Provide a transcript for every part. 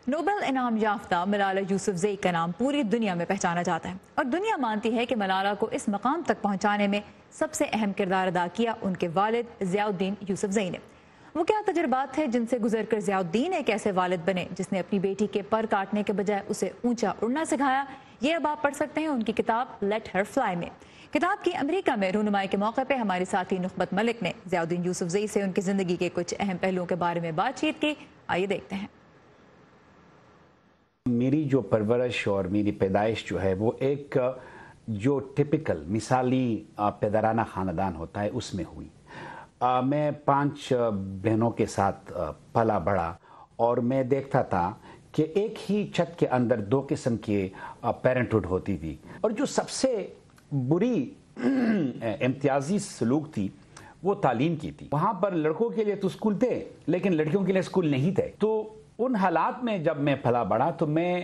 Nobel انعام یافتہ ملالہ یوسفزئی کا نام پوری دنیا میں پہچانا جاتا ہے اور دنیا مانتی ہے کہ ملالہ کو اس مقام تک پہنچانے میں سب سے اہم کردار ادا کیا ان کے والد ضیاء الدین یوسفزئی نے۔ وہ کیا تجربات تھے جن سے گزر کر ضیاء الدین ایک ایسے والد بنے جس نے اپنی بیٹی کے پر کاٹنے کے بجائے اسے اونچا اڑنا سکھایا، یہ اب آپ پڑھ سکتے ہیں ان کی کتاب لیٹ ہر فلائی میں۔ کتاب کی امریکہ میں رونمائی کے موقع پہ ہماری ساتھی نخبت ملک نے ضیاء الدین یوسفزئی سے ان کی زندگی کے کچھ اہم پہلوؤں کے بارے میں بات چیت کی، آئیے دیکھتے ہیں۔ میری جو پرورش اور میری پیدائش جو ہے وہ ایک جو ٹپیکل مثالی پدرانہ خاندان ہوتا ہے اس میں ہوئی۔ میں 5 بہنوں کے ساتھ پلا بڑھا اور میں دیکھتا تھا کہ ایک ہی چھت کے اندر 2 قسم کے پیرنٹہڈ ہوتی تھی، اور جو سب سے بری امتیازی سلوک تھی وہ تعلیم کی تھی۔ وہاں پر لڑکوں کے لیے تو اسکول تھے لیکن لڑکیوں کے لیے اسکول نہیں تھے۔ تو ان حالات میں جب میں پلا بڑھا تو میں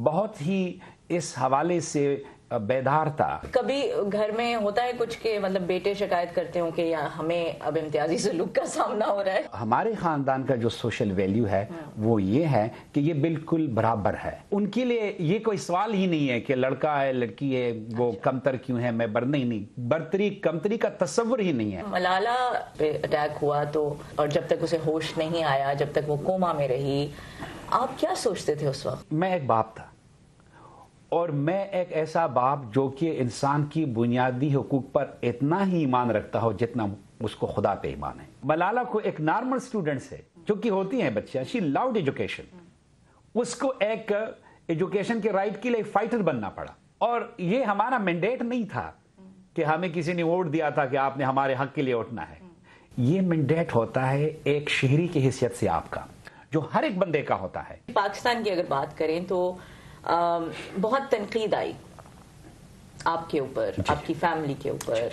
بہت ہی اس حوالے سے بیدار تھا۔ کبھی گھر میں ہوتا ہے کچھ کہ مطلب بیٹے شکایت کرتے ہوں کہ ہمیں اب امتیازی سلوک کا سامنا ہو رہا ہے؟ ہمارے خاندان کا جو سوشل ویلیو ہے وہ یہ ہے کہ یہ بالکل برابر ہے۔ ان کے لیے یہ کوئی سوال ہی نہیں ہے کہ لڑکا ہے لڑکی ہے وہ کمتر کیوں ہے، میں نہیں، برتری کمتری کا تصور ہی نہیں ہے۔ ملالہ پہ اٹیک ہوا تو اور جب تک اسے ہوش نہیں آیا، جب تک وہ کوما میں رہی، آپ کیا سوچتے تھے اس وقت؟ میں ایک باپ تھا، اور میں ایک ایسا باپ جو کہ انسان کی بنیادی حقوق پر اتنا ہی ایمان رکھتا ہو جتنا اس کو خدا پہ ایمان ہے۔ ملالہ کو ایک نارمل سٹوڈنٹ سے جو کہ ہوتی ہیں بچیاں، شی لاؤڈ ایجوکیشن، اس کو ایک ایجوکیشن کے رائٹ کے لیے فائٹر بننا پڑا، اور یہ ہمارا مینڈیٹ نہیں تھا کہ ہمیں کسی نے ووٹ دیا تھا کہ آپ نے ہمارے حق کے لیے اٹھنا ہے۔ یہ مینڈیٹ ہوتا ہے ایک شہری کی حیثیت سے آپ کا، جو ہر ایک بندے کا ہوتا ہے۔ پاکستان کی اگر بات کریں تو بہت تنقید آئی آپ کے اوپر، آپ کی فیملی کے اوپر،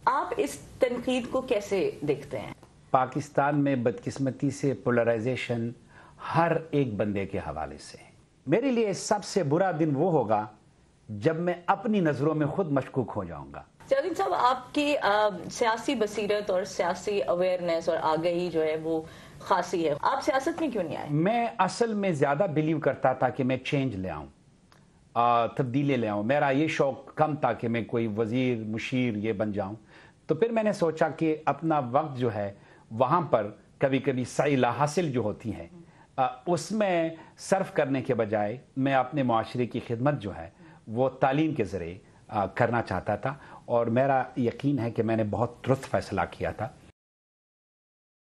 آپ اس تنقید کو کیسے دیکھتے ہیں؟ پاکستان میں بدقسمتی سے پولرائزیشن ہر ایک بندے کے حوالے سے ہے۔ میرے لیے سب سے برا دن وہ ہوگا جب میں اپنی نظروں میں خود مشکوک ہو جاؤں گا۔ ضیاء الدین صاحب، آپ کی سیاسی بصیرت اور سیاسی اویئرنیس اور آگہی جو ہے وہ خاصی ہے، آپ سیاست میں کیوں نہیں آئے؟ میں اصل میں زیادہ بلیو کرتا تھا کہ میں چینج لے آؤں، تبدیلی لے آؤں۔ میرا یہ شوق کم تھا کہ میں کوئی وزیر مشیر یہ بن جاؤں۔ تو پھر میں نے سوچا کہ اپنا وقت جو ہے وہاں پر کبھی کبھی سعی لا حاصل جو ہوتی ہیں اس میں صرف کرنے کے بجائے میں اپنے معاشرے کی خدمت جو ہے وہ تعلیم کے ذریعے کرنا چاہتا تھا، اور میرا یقین ہے کہ میں نے بہت درست فیصلہ کیا تھا۔